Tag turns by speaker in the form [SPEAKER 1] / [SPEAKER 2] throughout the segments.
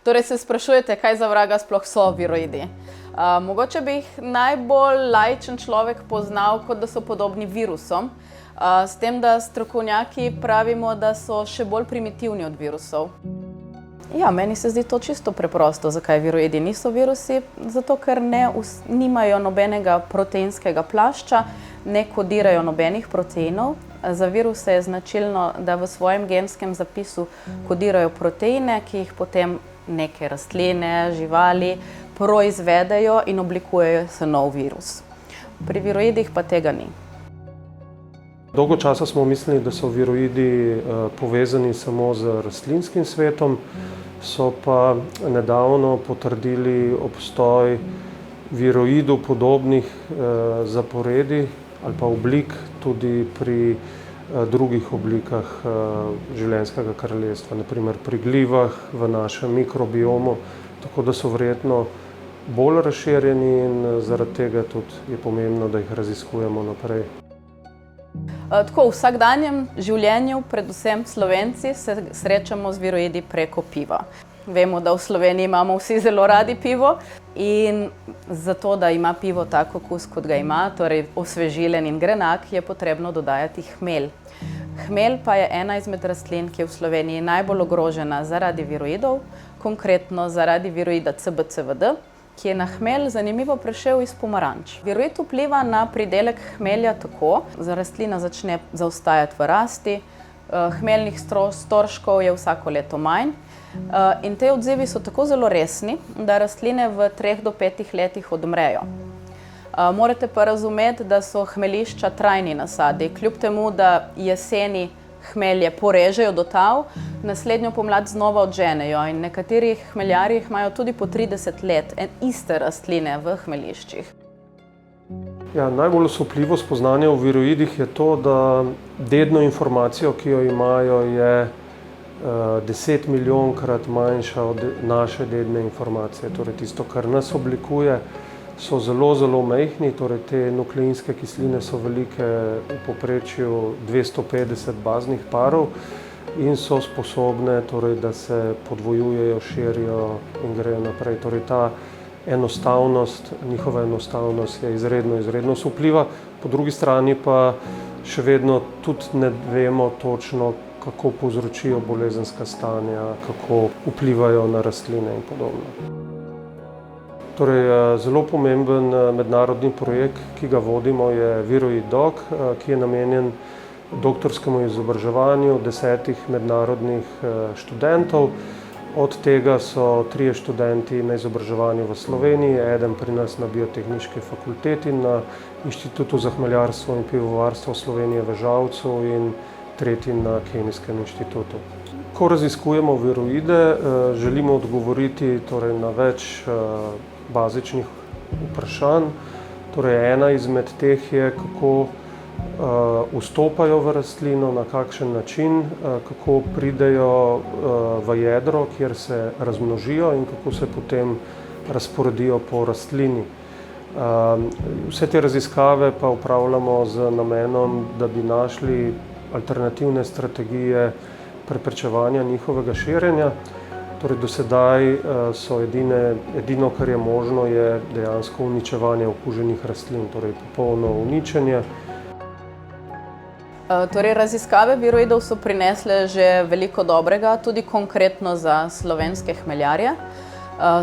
[SPEAKER 1] Torej se sprašujete, kaj za vraga sploh so viroidi. Mogoče bi jih najbolj laičen človek poznal, kot da so podobni virusom, s tem, da strokovnjaki pravimo, da so še bolj primitivni od virusov. Ja, meni se zdi to čisto preprosto, zakaj viroidi niso virusi, zato ker nimajo nobenega proteinskega plašča, ne kodirajo nobenih proteinov. Za viruse je značilno, da v svojem genskem zapisu kodirajo proteine, ki jih potem neke rastline, živali proizvedejo in oblikujejo se nov virus. Pri viroidih pa tega ni.
[SPEAKER 2] Dolgo časa smo mislili, da so viroidi povezani samo z rastlinskim svetom, so pa nedavno potrdili obstoj viroidov podobnih zaporedij ali pa oblik tudi pri drugih oblikah življenjskega kraljestva, naprimer pri glivah, v našem mikrobiomu, tako da so verjetno bolj razširjeni in zaradi tega tudi je pomembno, da jih raziskujemo naprej.
[SPEAKER 1] Tako v vsakdanjem življenju, predvsem Slovenci, se srečamo z viroidi preko piva. Vemo, da v Sloveniji imamo vsi zelo radi pivo in zato, da ima pivo tak okus, kot ga ima, torej osvežilen in grenak, je potrebno dodajati hmelj. Hmelj pa je ena izmed rastlin, ki je v Sloveniji najbolj ogrožena zaradi viroidov, konkretno zaradi viroida CBCVD, ki je na hmelj zanimivo prešel iz pomaranč. Viroid vpliva na pridelek hmelja tako, da rastlina začne zaostajati v rasti, hmeljnih storžkov je vsako leto manj in te odzivi so tako zelo resni, da rastline v 3 do 5 letih odmrejo. Morate pa razumeti, da so hmeljišča trajni nasadi, kljub temu, da jeseni hmelje porežejo do tal, naslednjo pomlad znova odženejo in nekateri hmeljarji imajo tudi po 30 let iste rastline v hmeljiščih.
[SPEAKER 2] Ja, najbolj osupljivo spoznanje o viroidih je to, da dedno informacijo, ki jo imajo, je 10 milijonkrat manjša od naše dedne informacije. Torej tisto, kar nas oblikuje, so zelo, zelo majhni, torej te nukleinske kisline so velike v povprečju 250 baznih parov in so sposobne, torej, da se podvojujejo, širijo in grejo naprej. Torej ta enostavnost, njihova enostavnost je izredno, izredno osupljiva. Po drugi strani pa še vedno tudi ne vemo točno, kako povzročijo bolezenska stanja, kako vplivajo na rastline in podobno. Torej, zelo pomemben mednarodni projekt, ki ga vodimo, je ViroidDoc, ki je namenjen doktorskemu izobraževanju 10 mednarodnih študentov. Od tega so 3 študenti na izobraževanju v Sloveniji, eden pri nas na Biotehniški fakulteti, na Inštitutu za hmeljarstvo in pivovarstvo Slovenije v Žalcu in tretji na Kemijskem inštitutu. Ko raziskujemo viroide, želimo odgovoriti torej, na več bazičnih vprašanj. Torej, ena izmed teh je, kako vstopajo v rastlino, na kakšen način, kako pridejo v jedro, kjer se razmnožijo in kako se potem razporedijo po rastlini. Vse te raziskave pa upravljamo z namenom, da bi našli alternativne strategije preprečevanja njihovega širjenja. Torej, do sedaj so edino, kar je možno, je dejansko uničevanje okuženih rastlin, torej popolno uničenje.
[SPEAKER 1] Torej, raziskave viroidov so prinesle že veliko dobrega, tudi konkretno za slovenske hmeljarje.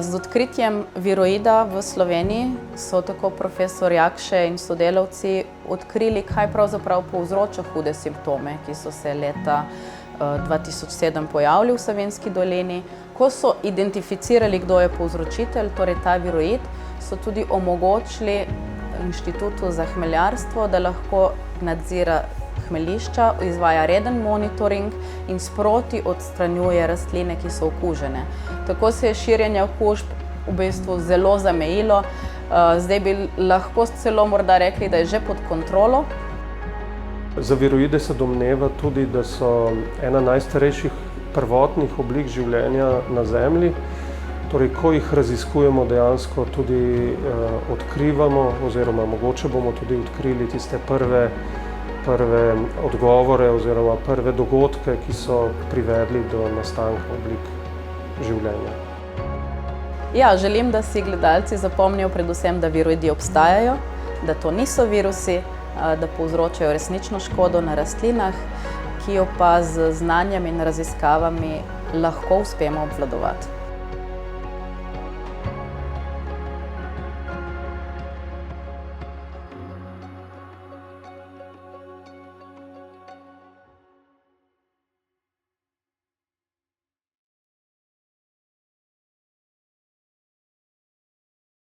[SPEAKER 1] Z odkritjem viroida v Sloveniji so tako profesor Jakše in sodelavci odkrili, kaj pravzaprav povzroča hude simptome, ki so se leta 2007 pojavili v Savinjski dolini. Ko so identificirali, kdo je povzročitelj, torej ta viroid, so tudi omogočili Inštitutu za hmeljarstvo, da lahko nadzira hmeljišča, izvaja reden monitoring in sproti odstranjuje rastline, ki so okužene. Tako se je širjenje okužb v bistvu zelo zamejilo. Zdaj bi lahko celo morda rekli, da je že pod kontrolo.
[SPEAKER 2] Za viroide se domneva tudi, da so ena najstarejših prvotnih oblik življenja na Zemlji. Torej, ko jih raziskujemo, dejansko tudi odkrivamo, oziroma mogoče bomo tudi odkrili tiste prve odgovore oziroma prve dogodke, ki so privedli do nastanka oblik življenja.
[SPEAKER 1] Ja, želim, da si gledalci zapomnijo predvsem, da viroidi obstajajo, da to niso virusi, da povzročajo resnično škodo na rastlinah, ki jo pa z znanjem in raziskavami lahko uspemo obvladovati.